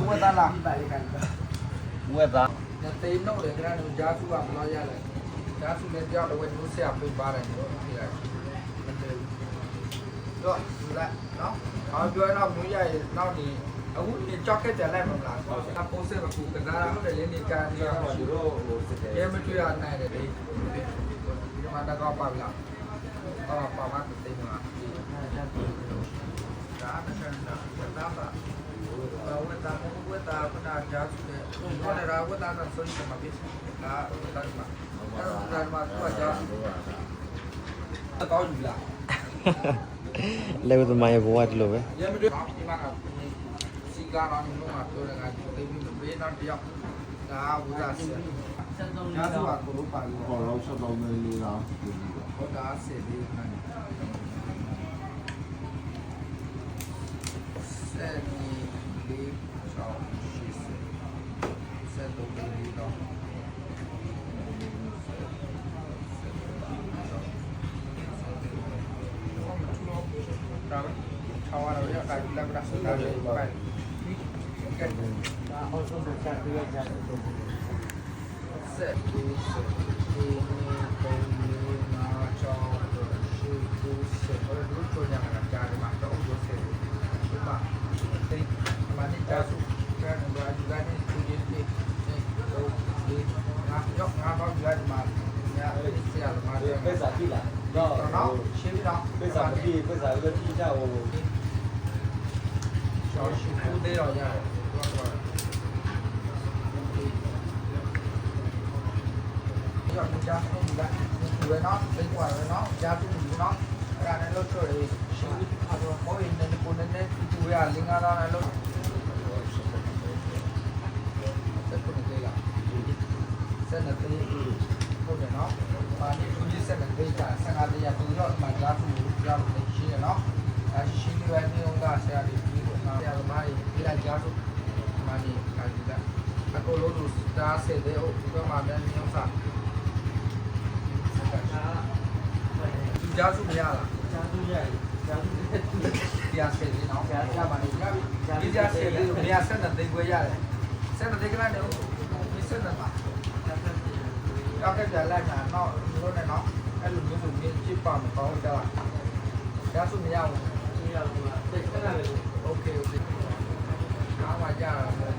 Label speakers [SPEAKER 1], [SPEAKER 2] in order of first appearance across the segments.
[SPEAKER 1] ဝက်သားလား
[SPEAKER 2] ဝက်သား
[SPEAKER 1] တေးနှုတ်တယ်ကလည်းဂျာစုကမလို့ရတယ်ဂျာစုလည်းကြောက်တော့ဝက်လို့ဆက်ပြပါတယ်လို့ပြလိုက်တော့ဒီလားနော်အော်ပြောတော့မျိုးရည်နောက်ဒီအခုဒီကြောက်ကကြလိုက်မလားအပိုးစက်ကူကစားရတဲ့လေးနေကန်ရတော့ဒီလိုရဲမတွေ့ရနိုင်တယ်ဒီမှာတော့ပါလားတော့ပါမှသိမှာဒါတစ်ခါတော့ဝက်သားပါဝက်သားကနာကြားစုတယ်ဘာလဲဝက်သားကဆိုရင်မဖြစ်ဒါဝက်သားမှာအဲ့တော့ဒါမှသူကကြားတော့ယူလာ
[SPEAKER 2] လေဝသမားရဲ့ဘဝဒီလိုပဲ
[SPEAKER 1] ရဲမတွေ့ဒီမှာကစီကားတော့လုံးဝပြောတယ်ကသိပြီးမပေးတော့တယောက်ဒါဝူလာစီညာစုကကိုလိုပါလို့
[SPEAKER 3] ဘောလုံးချက်တော့နေလို့လား
[SPEAKER 1] ဟောဒါစေပြီးနေဆက်ဒီလေးချောင်းရှိစေဆက်တော့ဒီတော့ဒါချောင်းရတော့အဲ့ဒါလည်းပြတ်တာလေပဲကဲဒါဟောဆုံးတဲ့ချက်ပြရကြတယ်ဆက်ဒီဆက်ဒီနာချောင်းရှိဘူးဆက်တော့ဒီချိုးရမှာကြားတယ်မှာတော့ဘုဆက်ဒီမှာဒီမှာနေကြစုကဲတော့ဒီကနေသူကြီးနေတော့ဒီငါရောက်ငါတော့ဒီကနေမှာညာအဲ့ဒီဆရာသမားတွေ
[SPEAKER 4] ပဲစားပြီလားတော့
[SPEAKER 1] တော့ရှင်းပြီတော့
[SPEAKER 4] ပဲစားပြီပဲစားပြီးတော့ကြည့်ကြဟို
[SPEAKER 1] ရှောင်းရှိဘူးသေးတော့ရတယ်တော့တော့ရမကြဆုံးဘူးလားဒီဝဲနော်သိကွာရနော်ကြားစုဘူးနော်အဲ့ဒါနဲ့လို့ဆိုရရှင်းပြီးအတော့ဟိုရင်းနဲ့ကိုနဲ့ဒီဝဲလင်္ကာတော့နဲ့လို့ဆက်ကုန်သေးလားဆက်နေသေးဟုတ်တယ်နော်ပါနေသူကြီးဆက်နေသေးတာ15တရားသူတော့မှကြားစုကြားလို့ရှင်းရနော်အဲရှင်းပြီးနေအောင်ကဆရာကြီးဒီကိုငါဆရာသမားကြီးဒီလိုက်ကြားစုမှနေခိုင်းကြအကိုလို့သူသားဆက်တဲ့ဟုတ်ဒီမှာလည်းညောင်းစားကြားစုမရလား
[SPEAKER 4] ကြားသူရဲ့ကြားသူရဲ့
[SPEAKER 1] တရားဆက်နေနော်ကြားပါနေကြပြီဒီကြားဆက်နေနေရာဆက်နေသိွယ်ရတယ်ဆက်နေသိကလည်းဒီဆက်နေပါတော့ကကြလိုက်တာတော့လို့နဲ့နော်အဲ့လိုမျိုးဆိုမြင်ကြည့်ပါမကောင်းကြလားကြားစုမရဘူး
[SPEAKER 4] ဒီရောက်ဒီတက်ခဏလေး
[SPEAKER 1] โอเคโอเคကားမှာကြာ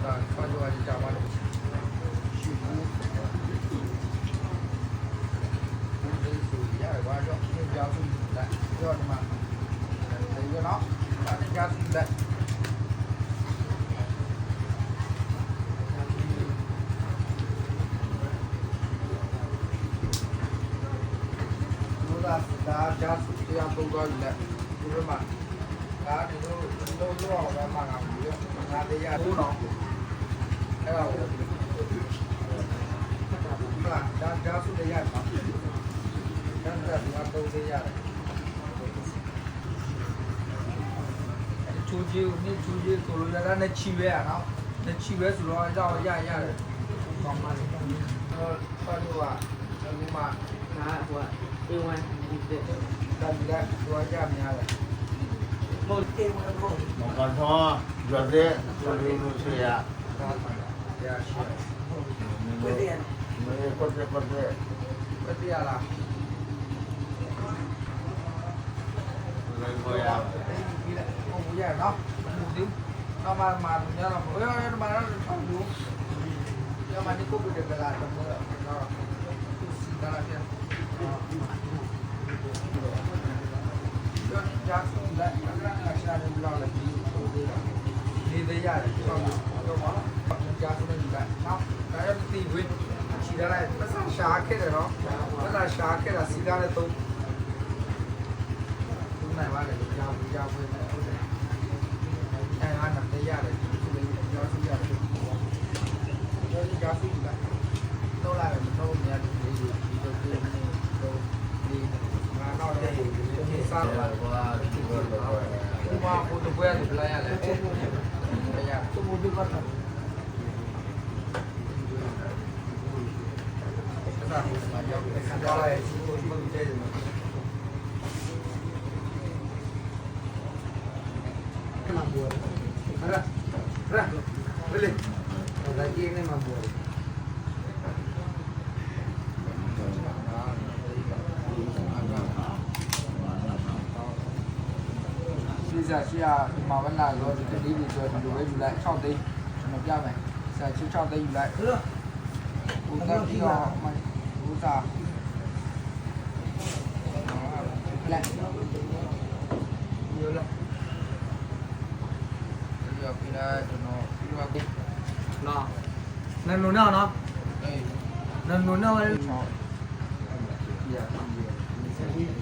[SPEAKER 1] တာဆွမ်းကြွားကြပါလို့ရှိဘူးဒီဆိုရပါတော့ဒီကြားစုလက်ပြောဒီမှာဒီရနော်အဲ့ဒီကြားစုလက်ဒါကြားစုတရားပုံတော့လက်ဒီမှာဒါဒီလိုအောင်ပဲမှာငါဘူးရောငါတရားဘူးနော်အဲ့ဒါဟုတ်လားဒါကြားစုတရားပါဒါကဒီမှာတော့တရားရတယ်ချူကြီးနဲ့ချူကြီးကိုလိုရတာနဲ့ချီပဲရနော်နဲ့ချီပဲဆိုတော့အကြောင်းရရတယ်ကောင်းပါလေဆောတော့ကဒီမှာ
[SPEAKER 4] ငါဟိုအေးဝမ်ဒီတဲ့
[SPEAKER 1] ဒါဒီကတော့ရများတယ်
[SPEAKER 4] မော်ကေဝမ်ဘော
[SPEAKER 3] မကန်တော့ရွက်တဲ့ဆိုလို့ဆရာ
[SPEAKER 1] ဒါပါရရှိ
[SPEAKER 4] ဝဲတဲ့
[SPEAKER 3] မေပတ်တဲ့ပတ်တဲ့
[SPEAKER 1] ပတိရလား
[SPEAKER 3] လည်းကိုရ
[SPEAKER 1] ဒီလေဟိုရနော်ဒီတော့မှာညတော့ဘယ်ရမှာတော့ဆောင်းဘူးညမှာဒီကိုပြတဲ့ကလာတော့တော့စီကားလာပြန်ကြားစုလက်အကရာရှာနေလို့လည်းဒီလိုလေးသေးရတယ်တော့ကြားစုနဲ့လက်နော်ဒါရတိဝင်းချီရလိုက်ပတ်စရှာခဲ့တယ်နော်ပတ်စရှာခဲ့တာစီကားနဲ့သုံးနိုင်ပါလေကြားဝင်ဟုတ်တယ်အဲ့ဒါနဲ့တရားရတယ်ဒီလိုကြားစုရတယ်ဒီကြားစုကတော့လာတယ်တော့မြတ်ဒီလိုဒီငါတော့ဒီစားလာကွာဒီလိုဥမာဘုဒ္ဓဘွဲလို့လာရတယ်တရားသူဘုဒ္ဓဘာသာဒါကမှရောက်တယ်ဆက်သွားလိုက်ဒီလိုမျိုးတည်း
[SPEAKER 4] မှာဘူး
[SPEAKER 1] Really? Lagi ini mampu. Bây giờ chị mà vẫn là rồi thì cái đi rồi thì đủ dùng lại trong đây nó ra này giờ chỉ trong đây dùng lại uống ra khi họ mà uống ra lại nhiều lắm bây giờ khi đây nó đi
[SPEAKER 4] nó lần nữa nó
[SPEAKER 1] đây
[SPEAKER 4] lần nữa nó
[SPEAKER 1] dạ